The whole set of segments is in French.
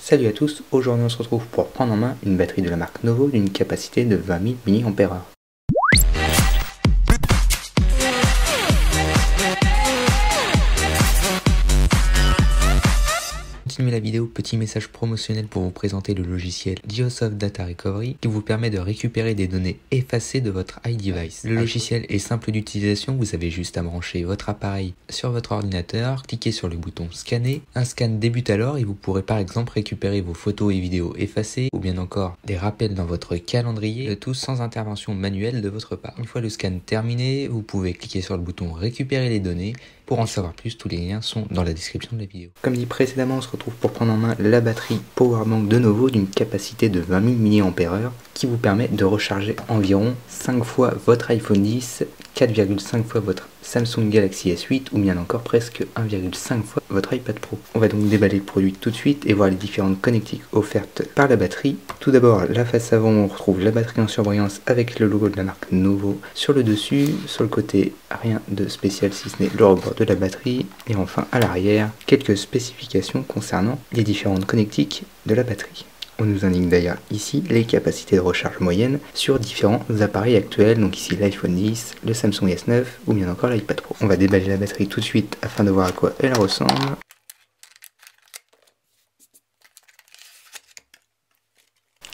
Salut à tous, aujourd'hui on se retrouve pour prendre en main une batterie de la marque Novo d'une capacité de 20 000 mAh. Continuez la vidéo, petit message promotionnel pour vous présenter le logiciel Geosoft Data Recovery qui vous permet de récupérer des données effacées de votre iDevice. Le logiciel est simple d'utilisation, vous avez juste à brancher votre appareil sur votre ordinateur, cliquez sur le bouton scanner, un scan débute alors et vous pourrez par exemple récupérer vos photos et vidéos effacées ou bien encore des rappels dans votre calendrier, le tout sans intervention manuelle de votre part. Une fois le scan terminé, vous pouvez cliquer sur le bouton récupérer les données. Pour en savoir plus, tous les liens sont dans la description de la vidéo. Comme dit précédemment, on se retrouve pour prendre en main la batterie Powerbank de Novo d'une capacité de 20 000 mAh qui vous permet de recharger environ 5 fois votre iPhone X, 4,5 fois votre Samsung Galaxy S8 ou bien encore presque 1,5 fois votre iPad Pro. On va donc déballer le produit tout de suite et voir les différentes connectiques offertes par la batterie. Tout d'abord, la face avant, on retrouve la batterie en surbrillance avec le logo de la marque Novo sur le dessus. Sur le côté, rien de spécial si ce n'est le rebord de la batterie. Et enfin, à l'arrière, quelques spécifications concernant les différentes connectiques de la batterie. On nous indique d'ailleurs ici les capacités de recharge moyenne sur différents appareils actuels, donc ici l'iPhone X, le Samsung S9 ou bien encore l'iPad Pro. On va déballer la batterie tout de suite afin de voir à quoi elle ressemble.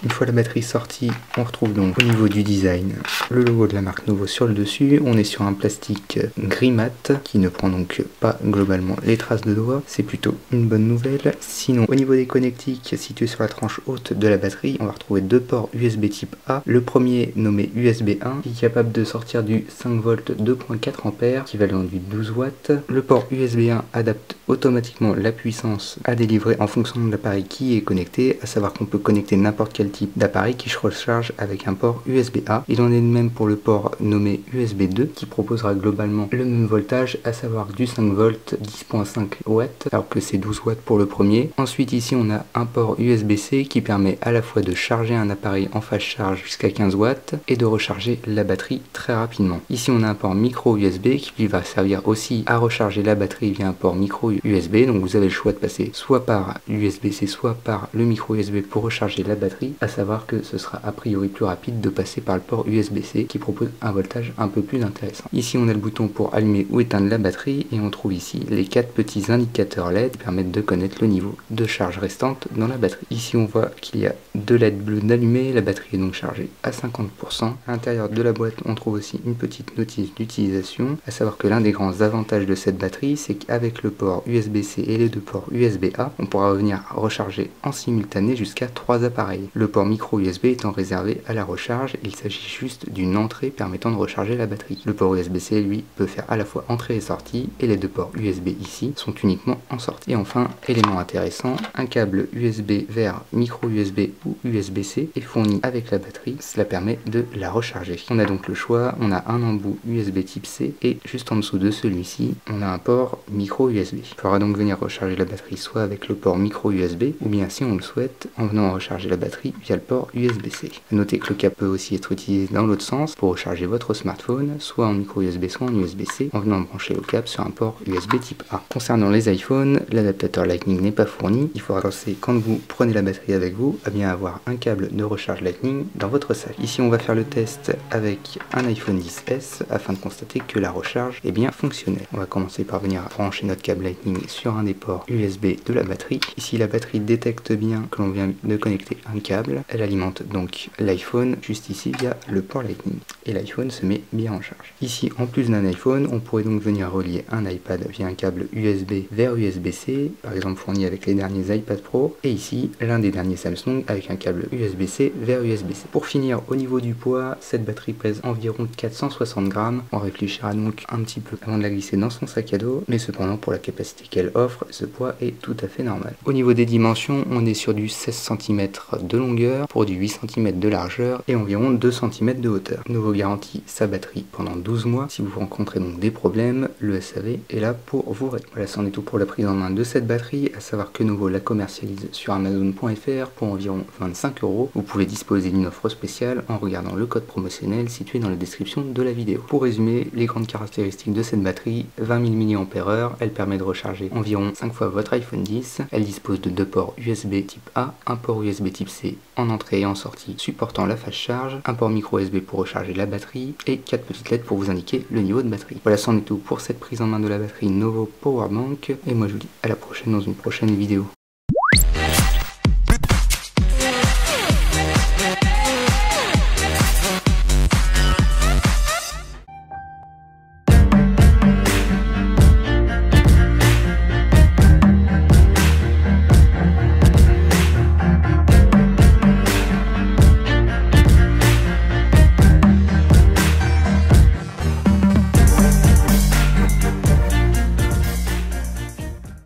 Une fois la batterie sortie, on retrouve donc au niveau du design le logo de la marque Novo sur le dessus. On est sur un plastique gris mat qui ne prend donc pas globalement les traces de doigts. C'est plutôt une bonne nouvelle. Sinon, au niveau des connectiques situés sur la tranche haute de la batterie, on va retrouver deux ports USB type A. Le premier nommé USB 1 qui est capable de sortir du 5V 2.4 A équivalent du 12 watts. Le port USB 1 adapte automatiquement la puissance à délivrer en fonction de l'appareil qui est connecté, à savoir qu'on peut connecter n'importe quel type d'appareil qui se recharge avec un port USB A. Il en est de même pour le port nommé USB 2 qui proposera globalement le même voltage, à savoir du 5V 10.5 watts alors que c'est 12 watts pour le premier. Ensuite ici on a un port USB-C qui permet à la fois de charger un appareil en phase charge jusqu'à 15 watts et de recharger la batterie très rapidement. Ici on a un port micro USB qui lui va servir aussi à recharger la batterie via un port micro USB, donc vous avez le choix de passer soit par l'USB-C soit par le micro USB pour recharger la batterie, à savoir que ce sera a priori plus rapide de passer par le port USB-C qui propose un voltage un peu plus intéressant. Ici on a le bouton pour allumer ou éteindre la batterie et on trouve ici les 4 petits indicateurs LED qui permettent de connaître le niveau de charge restante dans la batterie. Ici on voit qu'il y a deux LED bleus d'allumé, la batterie est donc chargée à 50%. À l'intérieur de la boîte on trouve aussi une petite notice d'utilisation, à savoir que l'un des grands avantages de cette batterie c'est qu'avec le port USB-C et les deux ports USB-A, on pourra venir recharger en simultané jusqu'à 3 appareils. Le port micro USB étant réservé à la recharge, il s'agit juste d'une entrée permettant de recharger la batterie. Le port USB-C lui peut faire à la fois entrée et sortie et les deux ports USB ici sont uniquement en sortie. Et enfin, élément intéressant, un câble USB vers micro USB ou USB-C est fourni avec la batterie, cela permet de la recharger. On a donc le choix, on a un embout USB type C et juste en dessous de celui-ci, on a un port micro USB. Il faudra donc venir recharger la batterie soit avec le port micro USB ou bien si on le souhaite en venant recharger la batterie via le port USB-C. Notez que le câble peut aussi être utilisé dans l'autre sens pour recharger votre smartphone, soit en micro USB, soit en USB-C, en venant brancher le câble sur un port USB type A. Concernant les iPhones, l'adaptateur Lightning n'est pas fourni. Il faudra penser quand vous prenez la batterie avec vous, à bien avoir un câble de recharge Lightning dans votre sac. Ici, on va faire le test avec un iPhone XS afin de constater que la recharge est bien fonctionnelle. On va commencer par venir brancher notre câble Lightning sur un des ports USB de la batterie. Ici, la batterie détecte bien que l'on vient de connecter un câble. Elle alimente donc l'iPhone juste ici via le port Lightning et l'iPhone se met bien en charge. Ici, en plus d'un iPhone, on pourrait donc venir relier un iPad via un câble USB vers USB-C, par exemple fourni avec les derniers iPad Pro, et ici l'un des derniers Samsung avec un câble USB-C vers USB-C. Pour finir, au niveau du poids, cette batterie pèse environ 460 grammes. On réfléchira donc un petit peu avant de la glisser dans son sac à dos, mais cependant pour la capacité qu'elle offre, ce poids est tout à fait normal. Au niveau des dimensions, on est sur du 16 cm de longueur longueur pour du 8 cm de largeur et environ 2 cm de hauteur. Novo garantit sa batterie pendant 12 mois. Si vous rencontrez donc des problèmes, le SAV est là pour vous répondre. Voilà, c'en est tout pour la prise en main de cette batterie, à savoir que Novo la commercialise sur Amazon.fr pour environ 25 €. Vous pouvez disposer d'une offre spéciale en regardant le code promotionnel situé dans la description de la vidéo. Pour résumer, les grandes caractéristiques de cette batterie: 20 000 mAh, elle permet de recharger environ 5 fois votre iPhone 10, elle dispose de 2 ports USB type A, un port USB type C en entrée et en sortie supportant la fast charge, un port micro USB pour recharger la batterie et 4 petites lettres pour vous indiquer le niveau de batterie. Voilà, c'en est tout pour cette prise en main de la batterie Novo Powerbank et moi je vous dis à la prochaine dans une prochaine vidéo.